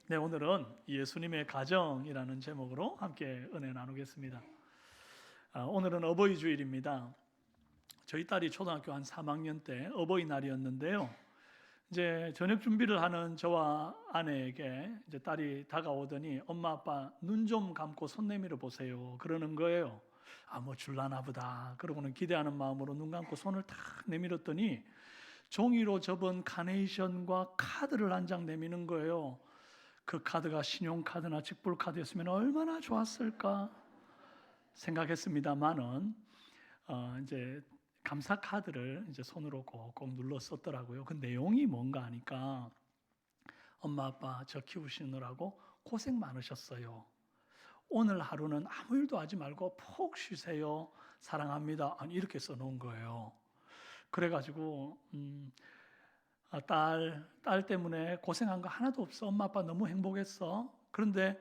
네, 오늘은 예수님의 가정이라는 제목으로 함께 은혜 나누겠습니다. 오늘은 어버이 주일입니다. 저희 딸이 초등학교 한 3학년 때 어버이날이었는데요. 이제 저녁 준비를 하는 저와 아내에게 이제 딸이 다가오더니 엄마 아빠 눈 좀 감고 손 내밀어 보세요 그러는 거예요. 뭐 줄라나 보다 그러고는 기대하는 마음으로 눈 감고 손을 탁 내밀었더니 종이로 접은 카네이션과 카드를 한 장 내미는 거예요. 그 카드가 신용카드나 직불카드였으면 얼마나 좋았을까 생각했습니다만은 이제 감사 카드를 이제 손으로 꼭꼭 눌러 썼더라고요. 그 내용이 뭔가 하니까 엄마 아빠 저 키우시느라고 고생 많으셨어요. 오늘 하루는 아무 일도 하지 말고 푹 쉬세요. 사랑합니다. 이렇게 써놓은 거예요. 그래가지고 딸 때문에 고생한 거 하나도 없어. 엄마 아빠 너무 행복했어. 그런데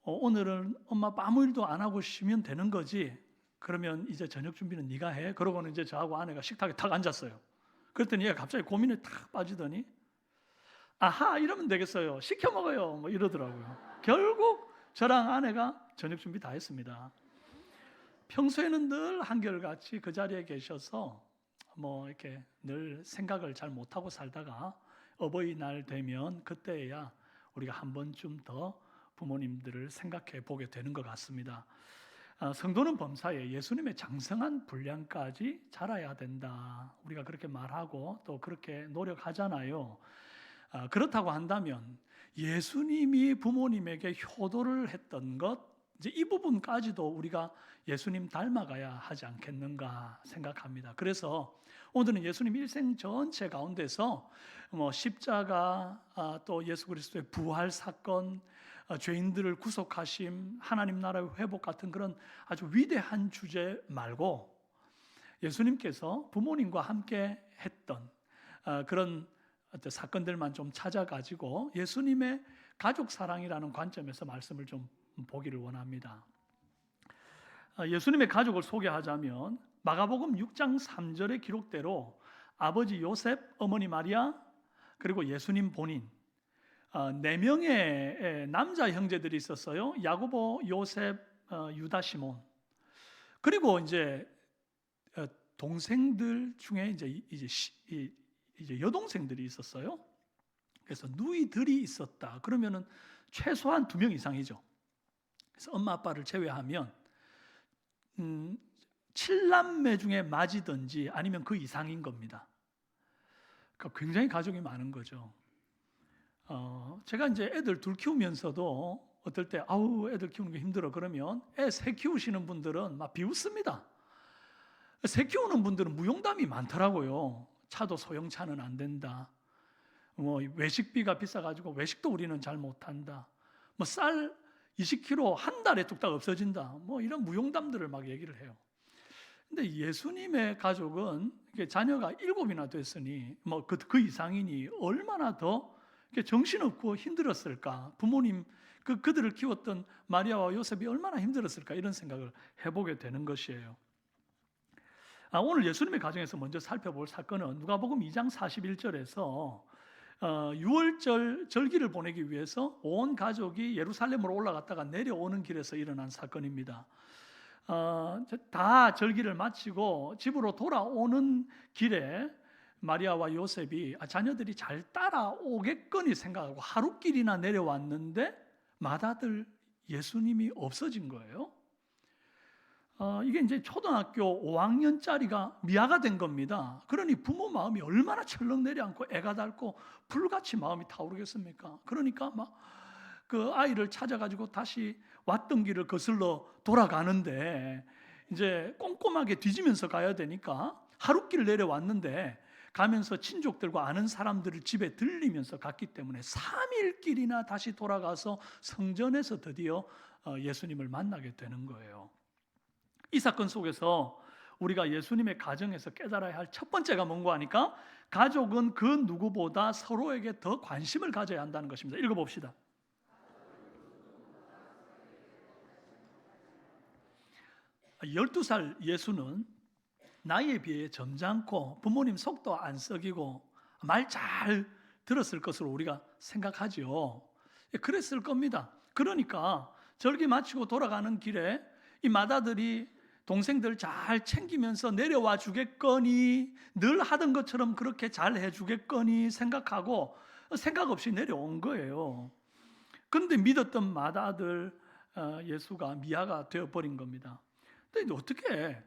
오늘은 엄마 아빠 아무 일도 안 하고 쉬면 되는 거지. 그러면 이제 저녁 준비는 네가 해. 그러고는 이제 저하고 아내가 식탁에 탁 앉았어요. 그랬더니 얘가 갑자기 고민에 탁 빠지더니 아하 이러면 되겠어요. 시켜 먹어요. 뭐 이러더라고요. 결국 저랑 아내가 저녁 준비 다 했습니다. 평소에는 늘 한결같이 그 자리에 계셔서 뭐 이렇게 늘 생각을 잘 못하고 살다가 어버이날 되면 그때야 우리가 한 번쯤 더 부모님들을 생각해 보게 되는 것 같습니다. 성도는 범사에 예수님의 장성한 분량까지 자라야 된다. 우리가 그렇게 말하고 또 그렇게 노력하잖아요. 그렇다고 한다면 예수님이 부모님에게 효도를 했던 것, 이제 이 부분까지도 우리가 예수님 닮아가야 하지 않겠는가 생각합니다. 그래서 오늘은 예수님 일생 전체 가운데서 십자가, 또 예수 그리스도의 부활 사건, 죄인들을 구속하심, 하나님 나라의 회복 같은 그런 아주 위대한 주제 말고 예수님께서 부모님과 함께 했던 그런 어떤 사건들만 좀 찾아가지고 예수님의 가족 사랑이라는 관점에서 말씀을 좀 보기를 원합니다. 예수님의 가족을 소개하자면 마가복음 6장 3절의 기록대로 아버지 요셉, 어머니 마리아, 그리고 예수님 본인 4명의 남자 형제들이 있었어요. 야고보, 요셉, 유다, 시몬. 그리고 이제 동생들 중에 이제 여동생들이 있었어요. 그래서 누이들이 있었다. 그러면은 최소한 2명 이상이죠. 그래서 엄마 아빠를 제외하면 7남매 중에 맞이든지 아니면 그 이상인 겁니다. 그러니까 굉장히 가족이 많은 거죠. 제가 이제 애들 둘 키우면서도 어떨 때 애들 키우는 게 힘들어 그러면 애 새 키우시는 분들은 막 비웃습니다. 새 키우는 분들은 무용담이 많더라고요. 차도 소형차는 안 된다. 외식비가 비싸가지고 외식도 우리는 잘 못한다. 쌀 20kg 한 달에 뚝딱 없어진다. 이런 무용담들을 막 얘기를 해요. 근데 예수님의 가족은 자녀가 7이나 됐으니 그 이상이니 얼마나 더 정신없고 힘들었을까. 부모님 그들을 키웠던 마리아와 요셉이 얼마나 힘들었을까 이런 생각을 해보게 되는 것이에요. 오늘 예수님의 가정에서 먼저 살펴볼 사건은 누가복음 2장 41절에서 유월절 절기를 보내기 위해서 온 가족이 예루살렘으로 올라갔다가 내려오는 길에서 일어난 사건입니다. 다 절기를 마치고 집으로 돌아오는 길에 마리아와 요셉이 자녀들이 잘 따라오겠거니 생각하고 하루길이나 내려왔는데 맏아들 예수님이 없어진 거예요. 이게 이제 초등학교 5학년짜리가 미아가 된 겁니다. 그러니 부모 마음이 얼마나 철렁 내려앉고 애가 닳고 불같이 마음이 타오르겠습니까? 그러니까 막 그 아이를 찾아가지고 다시 왔던 길을 거슬러 돌아가는데 이제 꼼꼼하게 뒤지면서 가야 되니까 하루길 내려왔는데 가면서 친족들과 아는 사람들을 집에 들리면서 갔기 때문에 3일 길이나 다시 돌아가서 성전에서 드디어 예수님을 만나게 되는 거예요. 이 사건 속에서 우리가 예수님의 가정에서 깨달아야 할 첫 번째가 뭔가 하니까 가족은 그 누구보다 서로에게 더 관심을 가져야 한다는 것입니다. 읽어봅시다. 12살 예수는 나이에 비해 점잖고 부모님 속도 안 썩이고 말 잘 들었을 것으로 우리가 생각하죠. 그랬을 겁니다. 그러니까 절기 마치고 돌아가는 길에 이 맏아들이 동생들 잘 챙기면서 내려와 주겠거니, 늘 하던 것처럼 그렇게 잘 해주겠거니 생각하고 생각 없이 내려온 거예요. 그런데 믿었던 맏아들 예수가 미아가 되어버린 겁니다. 근데 어떻게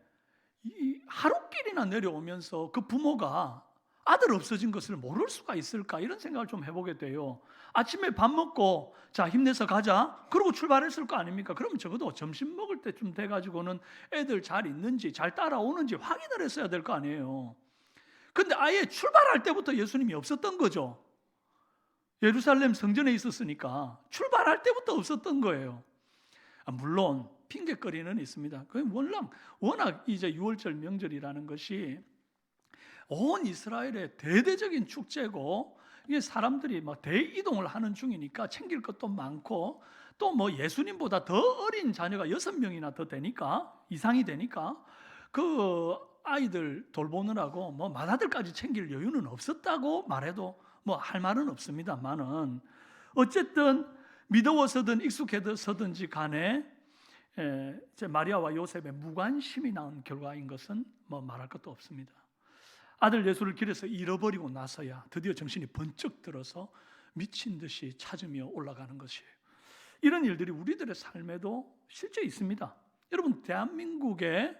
하루길이나 내려오면서 그 부모가 아들 없어진 것을 모를 수가 있을까, 이런 생각을 좀 해보게 돼요. 아침에 밥 먹고 자 힘내서 가자 그러고 출발했을 거 아닙니까? 그러면 적어도 점심 먹을 때쯤 돼가지고는 애들 잘 있는지 잘 따라오는지 확인을 했어야 될 거 아니에요. 근데 아예 출발할 때부터 예수님이 없었던 거죠. 예루살렘 성전에 있었으니까 출발할 때부터 없었던 거예요. 물론 핑계거리는 있습니다. 그 워낙 이제 유월절 명절이라는 것이 온 이스라엘의 대대적인 축제고, 이게 사람들이 막 대이동을 하는 중이니까 챙길 것도 많고, 또 뭐 예수님보다 더 어린 자녀가 6명이나 더 되니까, 이상이 되니까 그 아이들 돌보느라고 뭐 맏아들까지 챙길 여유는 없었다고 말해도 뭐 할 말은 없습니다만은, 어쨌든 믿어서든 익숙해서든지 간에 마리아와 요셉의 무관심이 낳은 결과인 것은 뭐 말할 것도 없습니다. 아들 예수를 길에서 잃어버리고 나서야 드디어 정신이 번쩍 들어서 미친 듯이 찾으며 올라가는 것이에요. 이런 일들이 우리들의 삶에도 실제 있습니다. 여러분, 대한민국의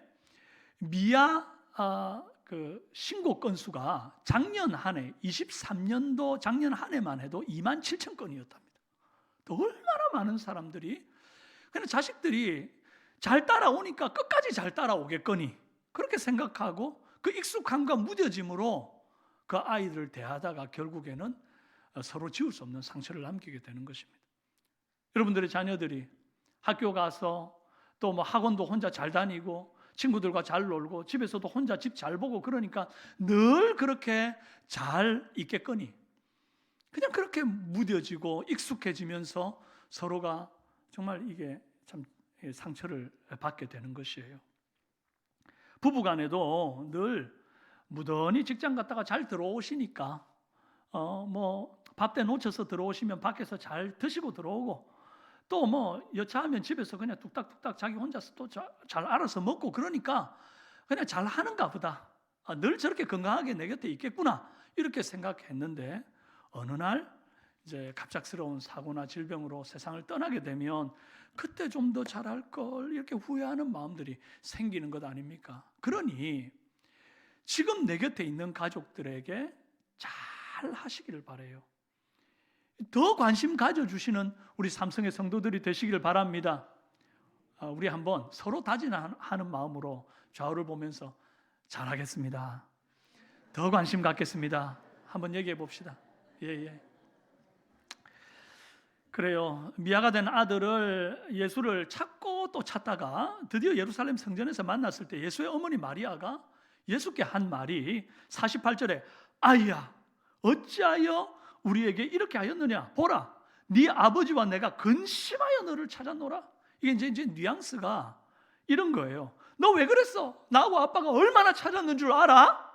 미아 그 신고 건수가 작년 한 해, 23년도 작년 한 해만 해도 27,000건이었답니다. 또 얼마나 많은 사람들이 그냥 자식들이 잘 따라오니까 끝까지 잘 따라오겠거니 그렇게 생각하고 그 익숙함과 무뎌짐으로 그 아이들을 대하다가 결국에는 서로 지울 수 없는 상처를 남기게 되는 것입니다. 여러분들의 자녀들이 학교 가서 또 뭐 학원도 혼자 잘 다니고 친구들과 잘 놀고 집에서도 혼자 집 잘 보고 그러니까 늘 그렇게 잘 있겠거니 그냥 그렇게 무뎌지고 익숙해지면서 서로가 정말 이게 참 상처를 받게 되는 것이에요. 부부간에도 늘 무던히 직장 갔다가 잘 들어오시니까 뭐 밥 때 놓쳐서 들어오시면 밖에서 잘 드시고 들어오고, 또 뭐 여차하면 집에서 그냥 뚝딱뚝딱 자기 혼자서 또 잘 알아서 먹고 그러니까 그냥 잘 하는가 보다. 늘 저렇게 건강하게 내 곁에 있겠구나 이렇게 생각했는데, 어느 날 이제 갑작스러운 사고나 질병으로 세상을 떠나게 되면 그때 좀 더 잘할 걸 이렇게 후회하는 마음들이 생기는 것 아닙니까? 그러니 지금 내 곁에 있는 가족들에게 잘 하시기를 바라요. 더 관심 가져주시는 우리 삼성의 성도들이 되시기를 바랍니다. 우리 한번 서로 다짐하는 마음으로 좌우를 보면서 잘하겠습니다, 더 관심 갖겠습니다, 한번 얘기해 봅시다. 예. 그래요. 미아가 된 아들을 예수를 찾고 또 찾다가 드디어 예루살렘 성전에서 만났을 때 예수의 어머니 마리아가 예수께 한 말이 48절에 아이야 어찌하여 우리에게 이렇게 하였느냐, 보라 네 아버지와 내가 근심하여 너를 찾았노라. 이게 이제 뉘앙스가 이런 거예요. 너 왜 그랬어? 나하고 아빠가 얼마나 찾았는 줄 알아?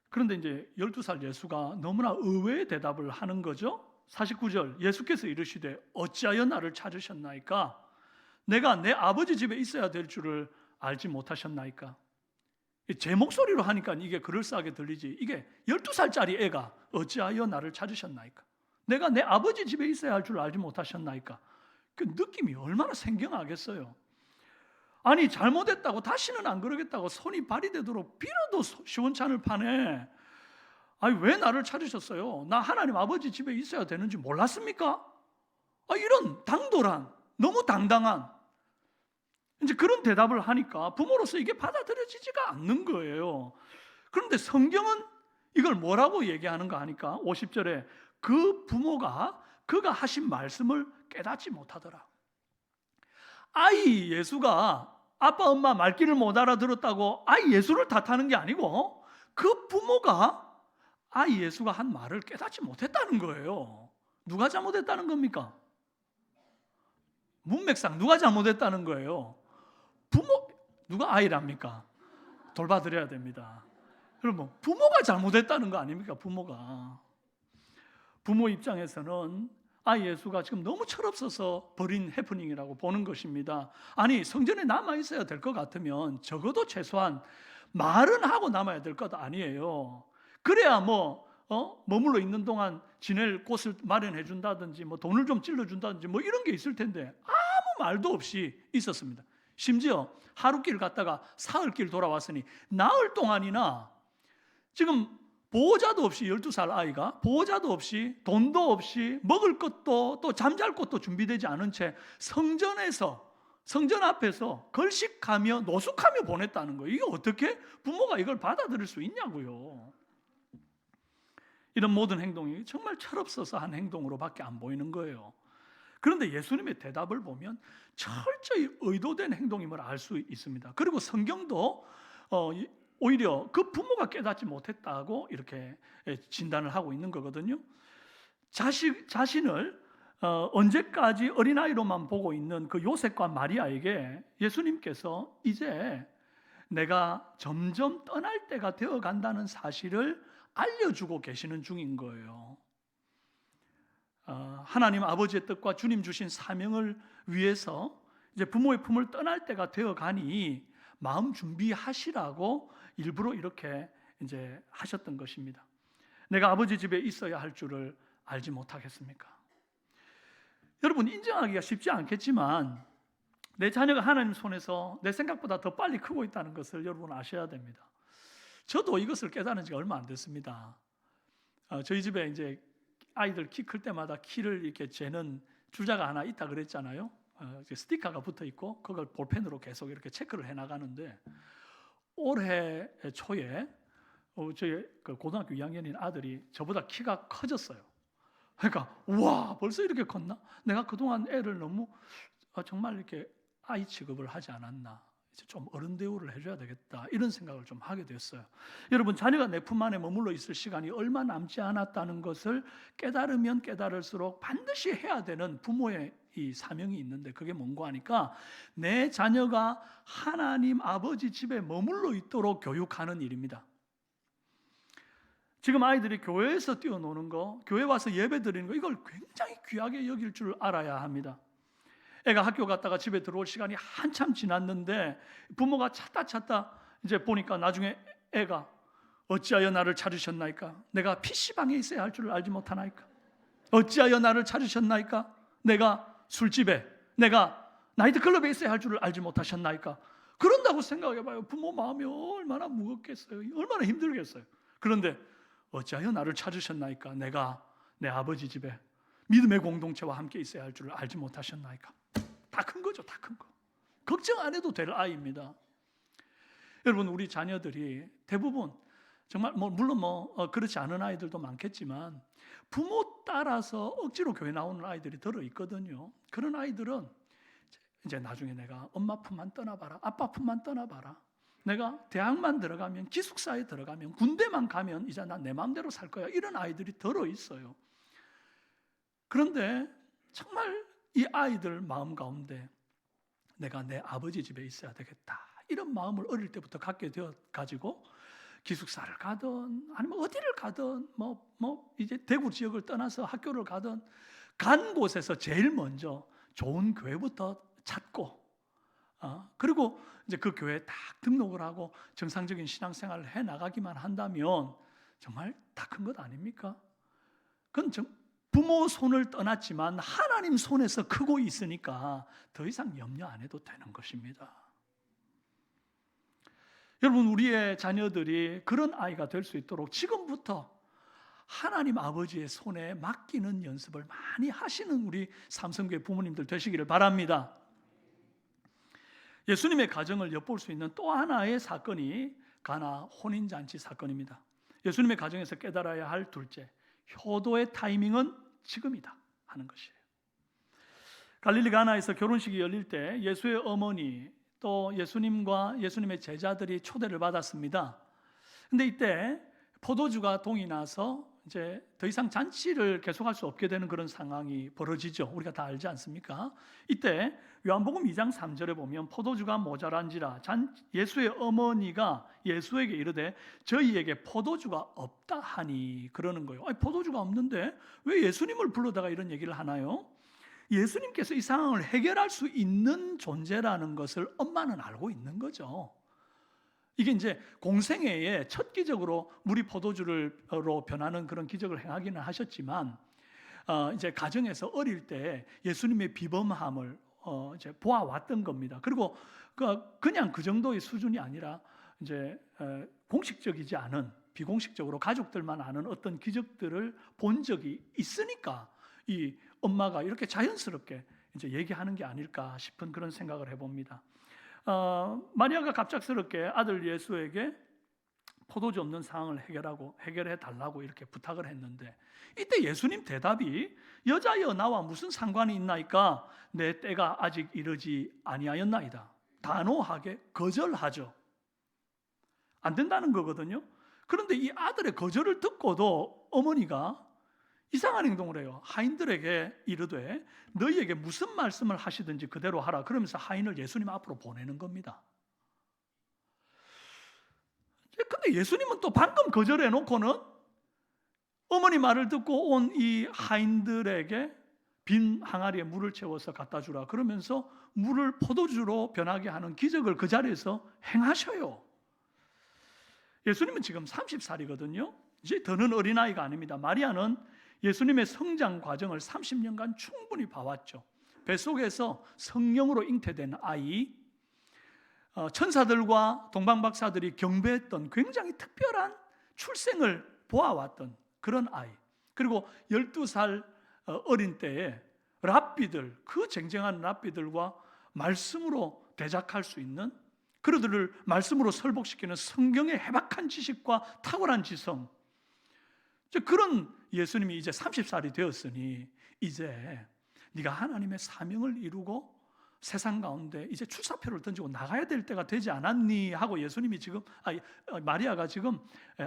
그런데 이제 12살 예수가 너무나 의외의 대답을 하는 거죠. 49절 예수께서 이르시되 어찌하여 나를 찾으셨나이까? 내가 내 아버지 집에 있어야 될 줄을 알지 못하셨나이까? 제 목소리로 하니까 이게 그럴싸하게 들리지, 이게 12살짜리 애가 어찌하여 나를 찾으셨나이까? 내가 내 아버지 집에 있어야 할 줄 알지 못하셨나이까? 그 느낌이 얼마나 생경하겠어요. 아니 잘못했다고 다시는 안 그러겠다고 손이 발이 되도록 빌어도 시원찮을 판에 아니 왜 나를 찾으셨어요? 나 하나님 아버지 집에 있어야 되는지 몰랐습니까? 이런 당돌한, 너무 당당한 이제 그런 대답을 하니까 부모로서 이게 받아들여지지가 않는 거예요. 그런데 성경은 이걸 뭐라고 얘기하는가 하니까 50절에 그 부모가 그가 하신 말씀을 깨닫지 못하더라. 아이 예수가 아빠 엄마 말귀를 못 알아들었다고 아이 예수를 탓하는 게 아니고 그 부모가 아이 예수가 한 말을 깨닫지 못했다는 거예요. 누가 잘못했다는 겁니까? 문맥상 누가 잘못했다는 거예요? 부모, 누가 아이랍니까? 돌봐드려야 됩니다. 그러면 부모가 잘못했다는 거 아닙니까? 부모 입장에서는 아이 예수가 지금 너무 철없어서 벌인 해프닝이라고 보는 것입니다. 아니 성전에 남아 있어야 될 것 같으면 적어도 최소한 말은 하고 남아야 될 것 아니에요. 그래야 머물러 있는 동안 지낼 곳을 마련해 준다든지 돈을 좀 찔러 준다든지 이런 게 있을 텐데 아무 말도 없이 있었습니다. 심지어 하루길 갔다가 사흘길 돌아왔으니 나흘 동안이나 지금 보호자도 없이 12살 아이가 보호자도 없이 돈도 없이 먹을 것도 또 잠잘 곳도 준비되지 않은 채 성전 앞에서 걸식하며 노숙하며 보냈다는 거예요. 이게 어떻게 부모가 이걸 받아들일 수 있냐고요. 이런 모든 행동이 정말 철없어서 한 행동으로밖에 안 보이는 거예요. 그런데 예수님의 대답을 보면 철저히 의도된 행동임을 알 수 있습니다. 그리고 성경도 오히려 그 부모가 깨닫지 못했다고 이렇게 진단을 하고 있는 거거든요. 자신을 언제까지 어린아이로만 보고 있는 그 요셉과 마리아에게 예수님께서 이제 내가 점점 떠날 때가 되어 간다는 사실을 알려주고 계시는 중인 거예요. 하나님 아버지의 뜻과 주님 주신 사명을 위해서 이제 부모의 품을 떠날 때가 되어 가니 마음 준비하시라고 일부러 이렇게 이제 하셨던 것입니다. 내가 아버지 집에 있어야 할 줄을 알지 못하겠습니까? 여러분 인정하기가 쉽지 않겠지만 내 자녀가 하나님 손에서 내 생각보다 더 빨리 크고 있다는 것을 여러분 아셔야 됩니다. 저도 이것을 깨달은 지가 얼마 안 됐습니다. 저희 집에 이제 아이들 키 클 때마다 키를 이렇게 재는 주자가 하나 있다 그랬잖아요. 스티커가 붙어 있고 그걸 볼펜으로 계속 이렇게 체크를 해 나가는데 올해 초에 저희 그 고등학교 2학년인 아들이 저보다 키가 커졌어요. 그러니까 와 벌써 이렇게 컸나? 내가 그동안 애를 너무 정말 이렇게 아이 취급을 하지 않았나? 이제 좀 어른 대우를 해줘야 되겠다 이런 생각을 좀 하게 됐어요. 여러분 자녀가 내 품 안에 머물러 있을 시간이 얼마 남지 않았다는 것을 깨달으면 깨달을수록 반드시 해야 되는 부모의 이 사명이 있는데 그게 뭔가 하니까 내 자녀가 하나님 아버지 집에 머물러 있도록 교육하는 일입니다. 지금 아이들이 교회에서 뛰어노는 거, 교회 와서 예배 드리는 거 이걸 굉장히 귀하게 여길 줄 알아야 합니다. 애가 학교 갔다가 집에 들어올 시간이 한참 지났는데 부모가 찾다 이제 보니까 나중에 애가 어찌하여 나를 찾으셨나이까? 내가 PC방에 있어야 할 줄을 알지 못하나이까? 어찌하여 나를 찾으셨나이까? 내가 술집에, 내가 나이트클럽에 있어야 할 줄을 알지 못하셨나이까? 그런다고 생각해봐요. 부모 마음이 얼마나 무겁겠어요. 얼마나 힘들겠어요. 그런데 어찌하여 나를 찾으셨나이까? 내가 내 아버지 집에 믿음의 공동체와 함께 있어야 할 줄을 알지 못하셨나이까? 다 큰 거죠, 다 큰 거. 걱정 안 해도 될 아이입니다. 여러분 우리 자녀들이 대부분 정말 물론 그렇지 않은 아이들도 많겠지만 부모 따라서 억지로 교회 나오는 아이들이 들어 있거든요. 그런 아이들은 이제 나중에 내가 엄마 품만 떠나봐라, 아빠 품만 떠나봐라. 내가 대학만 들어가면, 기숙사에 들어가면, 군대만 가면 이제 난 내 마음대로 살 거야. 이런 아이들이 들어 있어요. 그런데 정말 이 아이들 마음 가운데 내가 내 아버지 집에 있어야 되겠다. 이런 마음을 어릴 때부터 갖게 되어 가지고 기숙사를 가든 아니면 어디를 가든 이제 대구 지역을 떠나서 학교를 가든 간 곳에서 제일 먼저 좋은 교회부터 찾고 그리고 이제 그 교회에 딱 등록을 하고 정상적인 신앙생활을 해 나가기만 한다면 정말 다 큰 것 아닙니까? 그건 부모 손을 떠났지만 하나님 손에서 크고 있으니까 더 이상 염려 안 해도 되는 것입니다. 여러분 우리의 자녀들이 그런 아이가 될 수 있도록 지금부터 하나님 아버지의 손에 맡기는 연습을 많이 하시는 우리 삼성교회 부모님들 되시기를 바랍니다. 예수님의 가정을 엿볼 수 있는 또 하나의 사건이 가나 혼인잔치 사건입니다. 예수님의 가정에서 깨달아야 할 둘째, 효도의 타이밍은 지금이다 하는 것이에요. 갈릴리 가나에서 결혼식이 열릴 때 예수의 어머니 또 예수님과 예수님의 제자들이 초대를 받았습니다. 근데 이때 포도주가 동이 나서 이제 더 이상 잔치를 계속할 수 없게 되는 그런 상황이 벌어지죠. 우리가 다 알지 않습니까? 이때 요한복음 2장 3절에 보면 포도주가 모자란지라 예수의 어머니가 예수에게 이르되 저희에게 포도주가 없다 하니 그러는 거예요. 아니, 포도주가 없는데 왜 예수님을 불러다가 이런 얘기를 하나요? 예수님께서 이 상황을 해결할 수 있는 존재라는 것을 엄마는 알고 있는 거죠. 이게 이제 공생애에 첫 기적으로 물이 포도주로 변하는 그런 기적을 행하기는 하셨지만 이제 가정에서 어릴 때 예수님의 비범함을 이제 보아왔던 겁니다. 그리고 그냥 그 정도의 수준이 아니라 이제 공식적이지 않은 비공식적으로 가족들만 아는 어떤 기적들을 본 적이 있으니까 이 엄마가 이렇게 자연스럽게 이제 얘기하는 게 아닐까 싶은 그런 생각을 해봅니다. 마리아가 갑작스럽게 아들 예수에게 포도주 없는 상황을 해결해 달라고 이렇게 부탁을 했는데 이때 예수님 대답이 여자여 나와 무슨 상관이 있나이까 내 때가 아직 이르지 아니하였나이다. 단호하게 거절하죠. 안 된다는 거거든요. 그런데 이 아들의 거절을 듣고도 어머니가 이상한 행동을 해요. 하인들에게 이르되 너희에게 무슨 말씀을 하시든지 그대로 하라. 그러면서 하인을 예수님 앞으로 보내는 겁니다. 근데 예수님은 또 방금 거절해 놓고는 어머니 말을 듣고 온 이 하인들에게 빈 항아리에 물을 채워서 갖다 주라. 그러면서 물을 포도주로 변하게 하는 기적을 그 자리에서 행하셔요. 예수님은 지금 30살이거든요. 이제 더는 어린아이가 아닙니다. 마리아는 예수님의 성장 과정을 30년간 충분히 봐왔죠. 뱃속에서 성령으로 잉태된 아이, 천사들과 동방박사들이 경배했던 굉장히 특별한 출생을 보아왔던 그런 아이. 그리고 12살 어린 때에 랍비들, 그 쟁쟁한 랍비들과 말씀으로 대적할 수 있는, 그들을 말씀으로 설복시키는 성경의 해박한 지식과 탁월한 지성, 그런 예수님이 이제 30살이 되었으니 이제 네가 하나님의 사명을 이루고 세상 가운데 이제 출사표를 던지고 나가야 될 때가 되지 않았니? 하고 예수님이 지금 마리아가 지금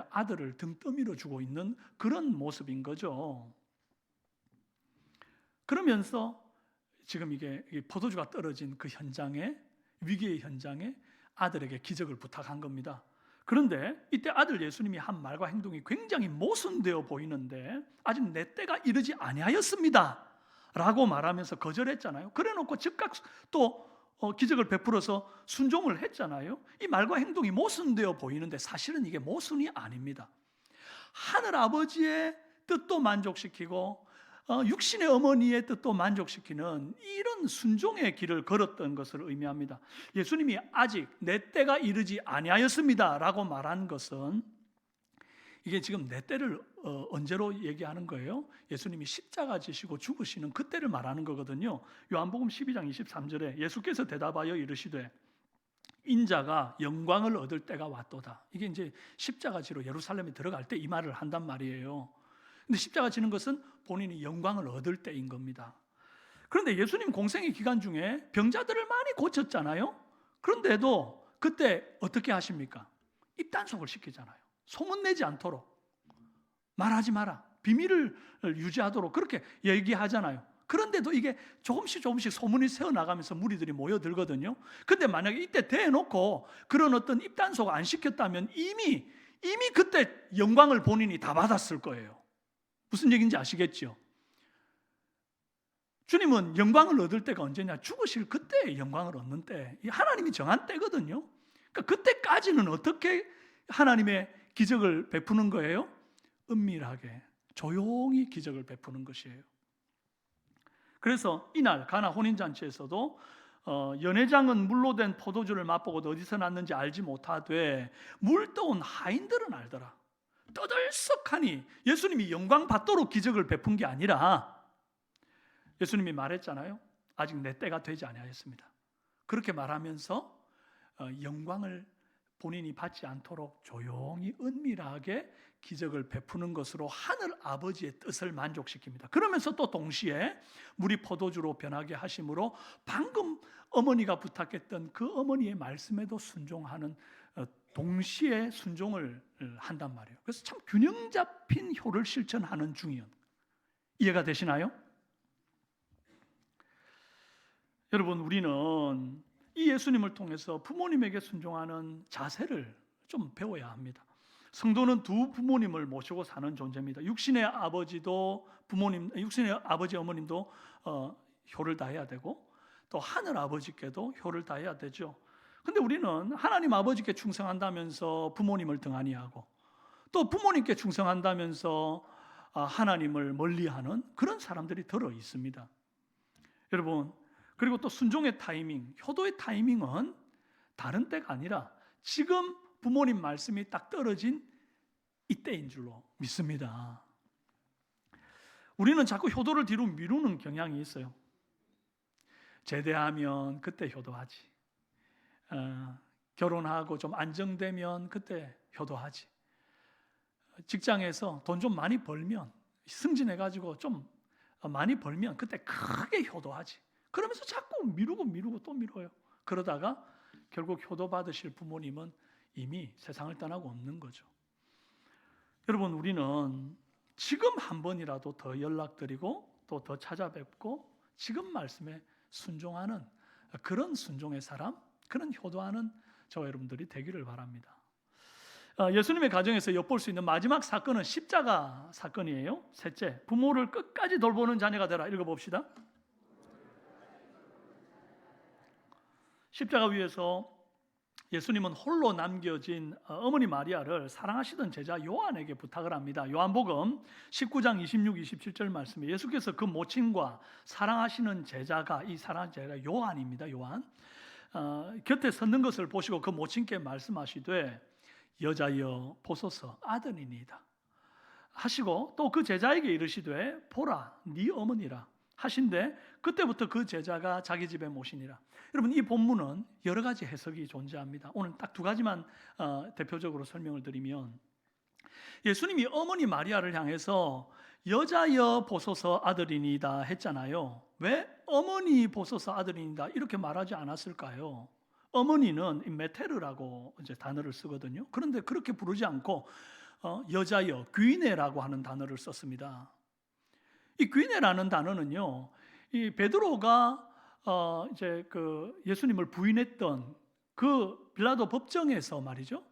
아들을 등 떠밀어 주고 있는 그런 모습인 거죠. 그러면서 지금 이게 포도주가 떨어진 그 현장에, 위기의 현장에 아들에게 기적을 부탁한 겁니다. 그런데 이때 아들 예수님이 한 말과 행동이 굉장히 모순되어 보이는데 아직 내 때가 이르지 아니하였습니다 라고 말하면서 거절했잖아요. 그래놓고 즉각 또 기적을 베풀어서 순종을 했잖아요. 이 말과 행동이 모순되어 보이는데 사실은 이게 모순이 아닙니다. 하늘 아버지의 뜻도 만족시키고 육신의 어머니의 뜻도 만족시키는 이런 순종의 길을 걸었던 것을 의미합니다. 예수님이 아직 내 때가 이르지 아니하였습니다 라고 말한 것은 이게 지금 내 때를 언제로 얘기하는 거예요? 예수님이 십자가 지시고 죽으시는 그때를 말하는 거거든요. 요한복음 12장 23절에 예수께서 대답하여 이르시되 인자가 영광을 얻을 때가 왔도다. 이게 이제 십자가 지로 예루살렘에 들어갈 때 이 말을 한단 말이에요. 근데 십자가 지는 것은 본인이 영광을 얻을 때인 겁니다. 그런데 예수님 공생의 기간 중에 병자들을 많이 고쳤잖아요. 그런데도 그때 어떻게 하십니까? 입단속을 시키잖아요. 소문내지 않도록 말하지 마라, 비밀을 유지하도록 그렇게 얘기하잖아요. 그런데도 이게 조금씩 소문이 새어나가면서 무리들이 모여들거든요. 근데 만약에 이때 대놓고 그런 어떤 입단속 안 시켰다면 이미 그때 영광을 본인이 다 받았을 거예요. 무슨 얘기인지 아시겠죠? 주님은 영광을 얻을 때가 언제냐? 죽으실 그때에 영광을 얻는 때. 하나님이 정한 때거든요. 그러니까 그때까지는 어떻게 하나님의 기적을 베푸는 거예요? 은밀하게 조용히 기적을 베푸는 것이에요. 그래서 이날 가나 혼인잔치에서도 연회장은 물로 된 포도주를 맛보고 어디서 났는지 알지 못하되 물 떠온 하인들은 알더라. 떠들썩하니 예수님이 영광 받도록 기적을 베푼 게 아니라 예수님이 말했잖아요. 아직 내 때가 되지 아니하였습니다. 그렇게 말하면서 영광을 본인이 받지 않도록 조용히 은밀하게 기적을 베푸는 것으로 하늘 아버지의 뜻을 만족시킵니다. 그러면서 또 동시에 물이 포도주로 변하게 하심으로 방금 어머니가 부탁했던 그 어머니의 말씀에도 순종하는 동시에 순종을 한단 말이에요. 그래서 참 균형 잡힌 효를 실천하는 중이에요. 이해가 되시나요? 여러분, 우리는 이 예수님을 통해서 부모님에게 순종하는 자세를 좀 배워야 합니다. 성도는 두 부모님을 모시고 사는 존재입니다. 육신의 아버지도 육신의 아버지 어머님도 효를 다해야 되고, 또 하늘 아버지께도 효를 다해야 되죠. 근데 우리는 하나님 아버지께 충성한다면서 부모님을 등한히 하고, 또 부모님께 충성한다면서 하나님을 멀리하는 그런 사람들이 들어 있습니다. 여러분, 그리고 또 순종의 타이밍, 효도의 타이밍은 다른 때가 아니라 지금 부모님 말씀이 딱 떨어진 이때인 줄로 믿습니다. 우리는 자꾸 효도를 뒤로 미루는 경향이 있어요. 제대하면 그때 효도하지. 결혼하고 좀 안정되면 그때 효도하지. 직장에서 돈 좀 많이 벌면, 승진해가지고 좀 많이 벌면 그때 크게 효도하지. 그러면서 자꾸 미루고 또 미뤄요. 그러다가 결국 효도 받으실 부모님은 이미 세상을 떠나고 없는 거죠. 여러분, 우리는 지금 한 번이라도 더 연락드리고 또 더 찾아뵙고 지금 말씀에 순종하는 그런 순종의 사람, 그런 효도하는 저와 여러분들이 되기를 바랍니다. 예수님의 가정에서 엿볼 수 있는 마지막 사건은 십자가 사건이에요. 셋째, 부모를 끝까지 돌보는 자녀가 되라. 읽어봅시다. 십자가 위에서 예수님은 홀로 남겨진 어머니 마리아를 사랑하시던 제자 요한에게 부탁을 합니다. 요한복음 19장 26, 27절 말씀에 예수께서 그 모친과 사랑하시는 제자가, 이 사랑하는 제자가 요한입니다. 요한. 곁에 섰는 것을 보시고 그 모친께 말씀하시되 여자여 보소서 아들이니이다 하시고, 또 그 제자에게 이르시되 보라 네 어머니라 하신데 그때부터 그 제자가 자기 집에 모시니라. 여러분, 이 본문은 여러 가지 해석이 존재합니다. 오늘 딱 두 가지만 대표적으로 설명을 드리면, 예수님이 어머니 마리아를 향해서 여자여 보소서 아들이니이다 했잖아요. 왜 어머니 보소서 아들이니이다 이렇게 말하지 않았을까요? 어머니는 메테르라고 이제 단어를 쓰거든요. 그런데 그렇게 부르지 않고 여자여 귀네라고 하는 단어를 썼습니다. 이 귀네라는 단어는요, 이 베드로가 이제 그 예수님을 부인했던 그 빌라도 법정에서 말이죠,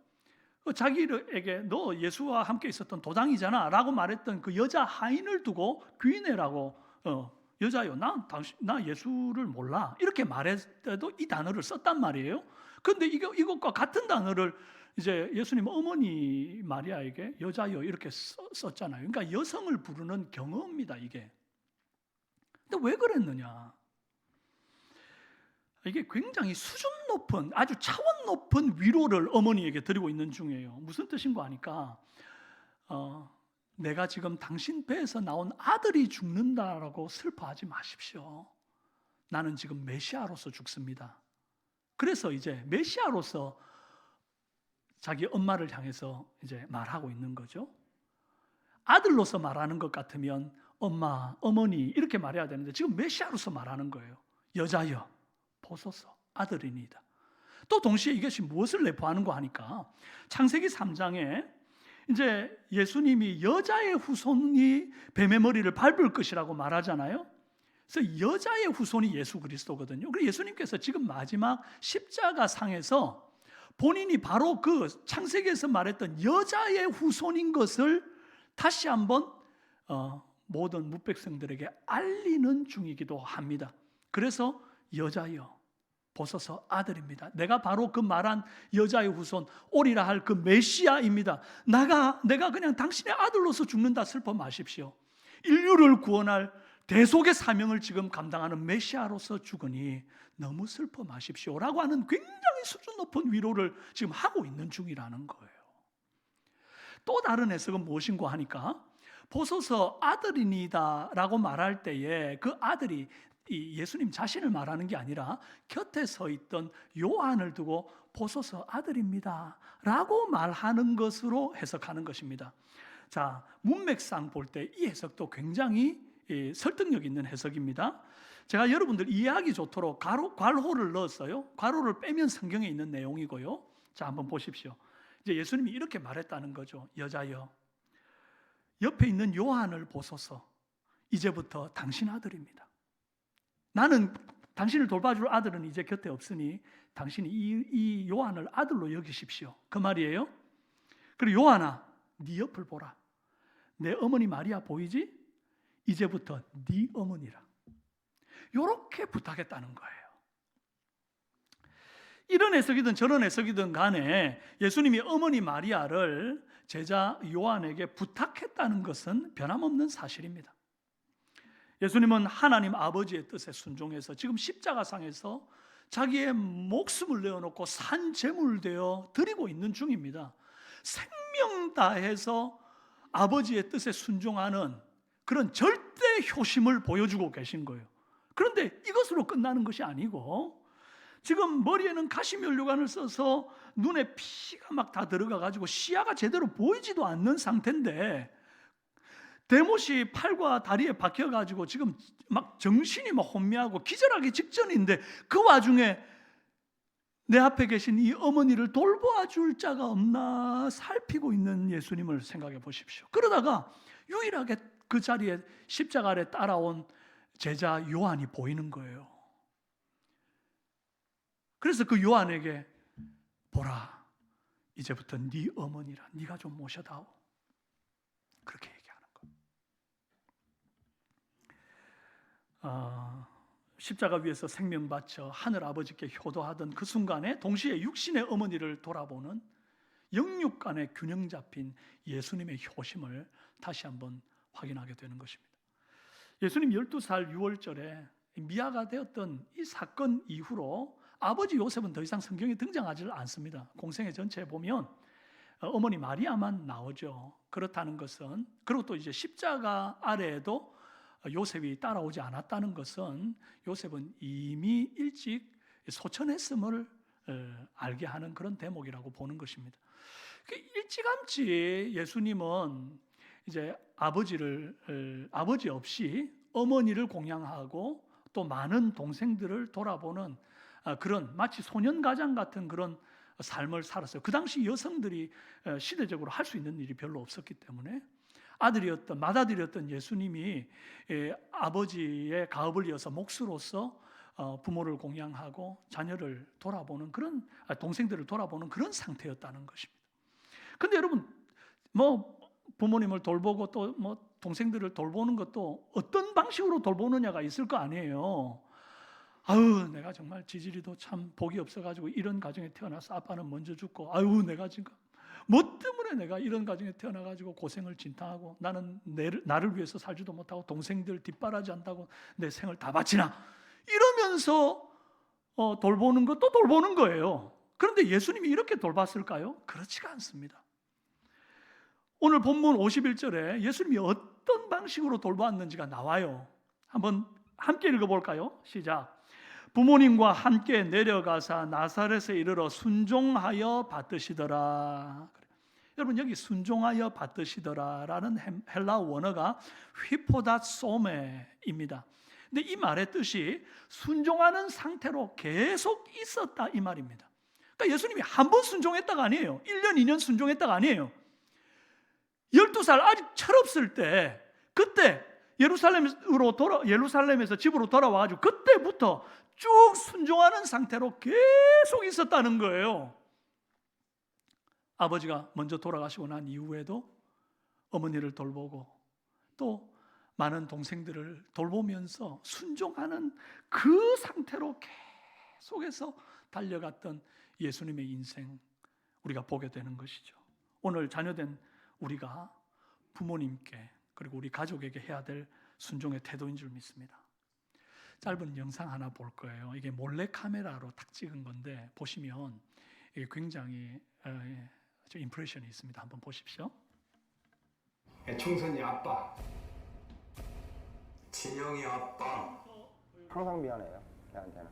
자기에게 너 예수와 함께 있었던 도당이잖아 라고 말했던 그 여자 하인을 두고 귀네라고, 여자요 나 예수를 몰라 이렇게 말했을 때도 이 단어를 썼단 말이에요. 그런데 이것과 같은 단어를 이제 예수님 어머니 마리아에게 여자요 이렇게 썼잖아요. 그러니까 여성을 부르는 경어입니다, 이게. 근데 왜 그랬느냐? 이게 굉장히 수준 높은, 아주 차원 높은 위로를 어머니에게 드리고 있는 중이에요. 무슨 뜻인가 하니까 내가 지금 당신 배에서 나온 아들이 죽는다라고 슬퍼하지 마십시오. 나는 지금 메시아로서 죽습니다. 그래서 이제 메시아로서 자기 엄마를 향해서 이제 말하고 있는 거죠. 아들로서 말하는 것 같으면 엄마, 어머니 이렇게 말해야 되는데 지금 메시아로서 말하는 거예요. 여자여 보소서 아들이니이다. 또 동시에 이것이 무엇을 내포하는가 하니까 창세기 3장에 이제 예수님이 여자의 후손이 뱀의 머리를 밟을 것이라고 말하잖아요. 그래서 여자의 후손이 예수 그리스도거든요. 그래서 예수님께서 지금 마지막 십자가 상에서 본인이 바로 그 창세기에서 말했던 여자의 후손인 것을 다시 한번 모든 뭇백성들에게 알리는 중이기도 합니다. 그래서 여자여 보소서 아들입니다. 내가 바로 그 말한 여자의 후손 오리라 할 그 메시아입니다. 내가 그냥 당신의 아들로서 죽는다 슬퍼 마십시오. 인류를 구원할 대속의 사명을 지금 감당하는 메시아로서 죽으니 너무 슬퍼 마십시오라고 하는 굉장히 수준 높은 위로를 지금 하고 있는 중이라는 거예요. 또 다른 해석은 무엇인가 하니까 보소서 아들이니다라고 말할 때에 그 아들이 이 예수님 자신을 말하는 게 아니라 곁에 서 있던 요한을 두고 보소서 아들입니다 라고 말하는 것으로 해석하는 것입니다. 자, 문맥상 볼 때 이 해석도 굉장히 설득력 있는 해석입니다. 제가 여러분들 이해하기 좋도록 괄호를 넣었어요. 괄호를 빼면 성경에 있는 내용이고요. 자, 한번 보십시오. 이제 예수님이 이렇게 말했다는 거죠. 여자여, 옆에 있는 요한을 보소서. 이제부터 당신 아들입니다. 나는 당신을 돌봐줄 아들은 이제 곁에 없으니 당신이 이 요한을 아들로 여기십시오. 그 말이에요. 그리고 요한아, 네 옆을 보라. 내 어머니 마리아 보이지? 이제부터 네 어머니라. 이렇게 부탁했다는 거예요. 이런 해석이든 저런 해석이든 간에 예수님이 어머니 마리아를 제자 요한에게 부탁했다는 것은 변함없는 사실입니다. 예수님은 하나님 아버지의 뜻에 순종해서 지금 십자가상에서 자기의 목숨을 내어놓고 산제물 되어 드리고 있는 중입니다. 생명 다해서 아버지의 뜻에 순종하는 그런 절대 효심을 보여주고 계신 거예요. 그런데 이것으로 끝나는 것이 아니고 지금 머리에는 가시면류관을 써서 눈에 피가 막 다 들어가 가지고 시야가 제대로 보이지도 않는 상태인데 대못이 팔과 다리에 박혀 가지고 지금 막 정신이 막 혼미하고 기절하기 직전인데 그 와중에 내 앞에 계신 이 어머니를 돌보아 줄 자가 없나 살피고 있는 예수님을 생각해 보십시오. 그러다가 유일하게 그 자리에 십자가 아래 따라온 제자 요한이 보이는 거예요. 그래서 그 요한에게 보라, 이제부터 네 어머니라, 네가 좀 모셔다오. 그렇게 얘기하는 거예요. 십자가 위에서 생명 바쳐 하늘 아버지께 효도하던 그 순간에 동시에 육신의 어머니를 돌아보는 영육 간의 균형 잡힌 예수님의 효심을 다시 한번 확인하게 되는 것입니다. 예수님 12살 6월절에 미아가 되었던 이 사건 이후로 아버지 요셉은 더 이상 성경에 등장하지 않습니다. 공생애 전체에 보면 어머니 마리아만 나오죠. 그렇다는 것은, 그리고 또 이제 십자가 아래에도 요셉이 따라오지 않았다는 것은 요셉은 이미 일찍 소천했음을 알게 하는 그런 대목이라고 보는 것입니다. 일찌감치 예수님은 이제 아버지 없이 어머니를 공양하고 또 많은 동생들을 돌아보는 그런 마치 소년가장 같은 그런 삶을 살았어요. 그 당시 여성들이 시대적으로 할 수 있는 일이 별로 없었기 때문에 맏아들이었던 예수님이 아버지의 가업을 이어서 몫으로서 부모를 공양하고 자녀를 돌아보는 그런 동생들을 돌아보는 그런 상태였다는 것입니다. 근데 여러분, 뭐 부모님을 돌보고 또 뭐 동생들을 돌보는 것도 어떤 방식으로 돌보느냐가 있을 거 아니에요. 아유, 내가 정말 지지리도 참 복이 없어가지고 이런 가정에 태어나서 아빠는 먼저 죽고, 아유, 내가 지금 뭐 때문에 내가 이런 가정에 태어나가지고 고생을 진탕하고 나는 나를 위해서 살지도 못하고 동생들 뒷바라지 한다고 내 생을 다 바치나 이러면서 돌보는 것도 돌보는 거예요. 그런데 예수님이 이렇게 돌봤을까요? 그렇지가 않습니다. 오늘 본문 51절에 예수님이 어떤 방식으로 돌보았는지가 나와요. 한번 함께 읽어볼까요? 시작. 부모님과 함께 내려가사 나사렛에 이르러 순종하여 받드시더라. 여러분, 여기 순종하여 받드시더라라는 헬라 원어가 휘포닷소메입니다. 근데 이 말의 뜻이 순종하는 상태로 계속 있었다 이 말입니다. 그러니까 예수님이 한 번 순종했다가 아니에요. 1년, 2년 순종했다가 아니에요. 12살 아직 철없을 때 그때 예루살렘에서 집으로 돌아와가지고 그때부터 쭉 순종하는 상태로 계속 있었다는 거예요. 아버지가 먼저 돌아가시고 난 이후에도 어머니를 돌보고 또 많은 동생들을 돌보면서 순종하는 그 상태로 계속해서 달려갔던 예수님의 인생 우리가 보게 되는 것이죠. 오늘 자녀된 우리가 부모님께 그리고 우리 가족에게 해야 될 순종의 태도인 줄 믿습니다. 짧은 영상 하나 볼 거예요. 이게 몰래 카메라로 딱 찍은 건데 보시면 이게 굉장히 임프레션이 있습니다. 한번 보십시오. 총선이 아빠, 진영이 아빠. 항상 미안해요. 걔한테는.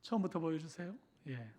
처음부터 보여주세요. 예.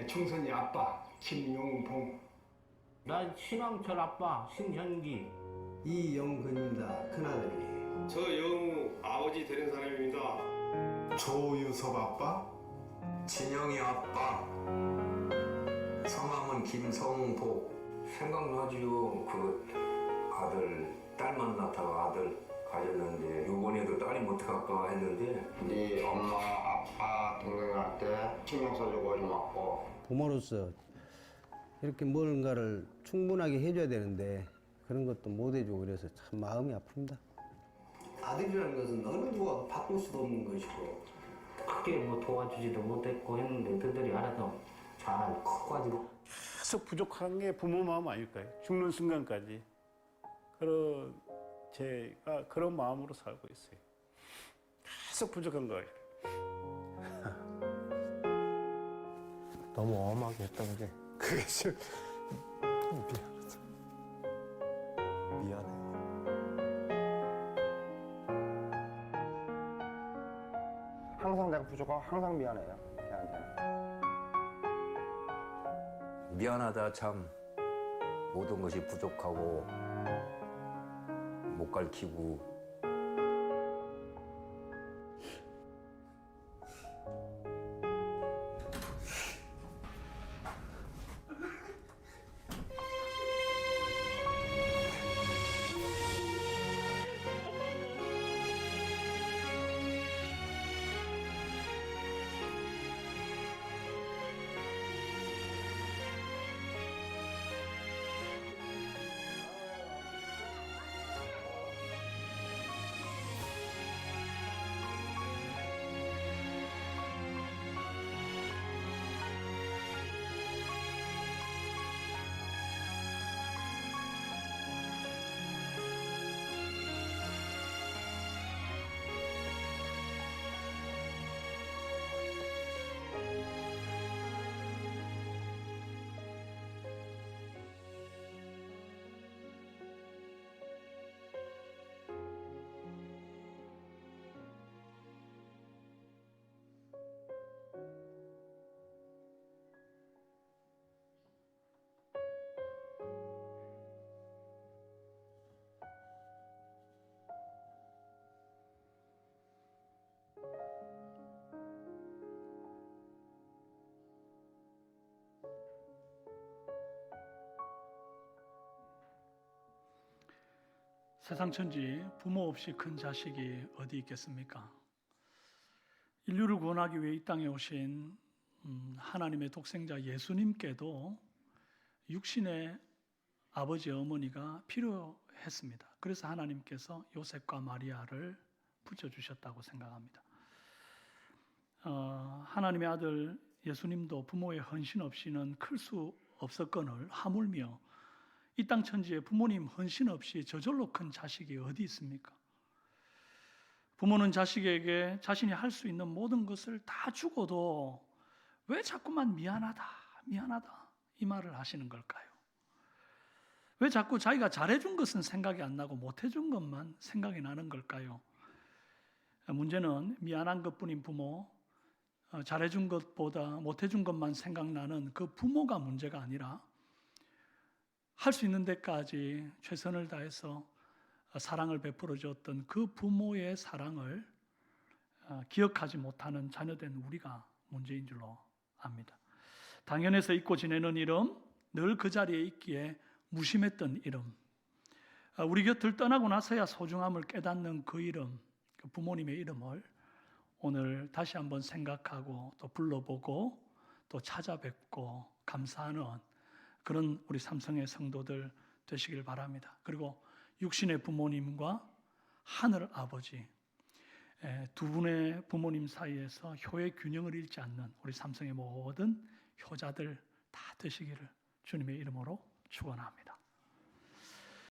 총선이 아빠 김용봉. 난 신왕철 아빠 신현기. 이영근입니다. 큰아들이. 저 영우 아버지 되는 사람입니다. 조유섭 아빠. 진영이 아빠. 성함은 김성복. 생각나지요. 그 아들 딸 만났다가 아들 가졌는데 요번에도 딸이 못 갈까 했는데 네 엄마, 아빠, 동생한테 신경 써주고 오지 말고 부모로서 이렇게 뭔가를 충분하게 해줘야 되는데 그런 것도 못 해주고 그래서 참 마음이 아픕니다. 아들이라는 것은 어느 누가 바꿀 수도 없는 것이고 크게 뭐 도와주지도 못했고 했는데 그들이 알아서 잘 커가지고. 계속 부족한 게 부모 마음 아닐까요? 죽는 순간까지. 그런 제가 그런 마음으로 살고 있어요. 계속 부족한 거예요. 너무 엄하게 했던 게 그게 좀 미안하죠. 미안해요. 항상 내가 부족하고 항상 미안해요. 걔한테는. 미안하다 참 모든 것이 부족하고 못 가르치고 세상 천지 부모 없이 큰 자식이 어디 있겠습니까? 인류를 구원하기 위해 이 땅에 오신 하나님의 독생자 예수님께도 육신의 아버지 어머니가 필요했습니다. 그래서 하나님께서 요셉과 마리아를 붙여주셨다고 생각합니다. 하나님의 아들 예수님도 부모의 헌신 없이는 클 수 없었거늘 하물며 이 땅 천지에 부모님 헌신 없이 저절로 큰 자식이 어디 있습니까? 부모는 자식에게 자신이 할 수 있는 모든 것을 다 주고도 왜 자꾸만 미안하다, 미안하다 이 말을 하시는 걸까요? 왜 자꾸 자기가 잘해준 것은 생각이 안 나고 못해준 것만 생각이 나는 걸까요? 문제는 미안한 것뿐인 부모, 잘해준 것보다 못해준 것만 생각나는 그 부모가 문제가 아니라 할 수 있는 데까지 최선을 다해서 사랑을 베풀어 줬던 그 부모의 사랑을 기억하지 못하는 자녀된 우리가 문제인 줄로 압니다. 당연해서 잊고 지내는 이름, 늘 그 자리에 있기에 무심했던 이름, 우리 곁을 떠나고 나서야 소중함을 깨닫는 그 이름, 그 부모님의 이름을 오늘 다시 한번 생각하고 또 불러보고 또 찾아뵙고 감사하는 그런 우리 삼성의 성도들 되시길 바랍니다. 그리고 육신의 부모님과 하늘 아버지 두 분의 부모님 사이에서 효의 균형을 잃지 않는 우리 삼성의 모든 효자들 다 되시기를 주님의 이름으로 축원합니다.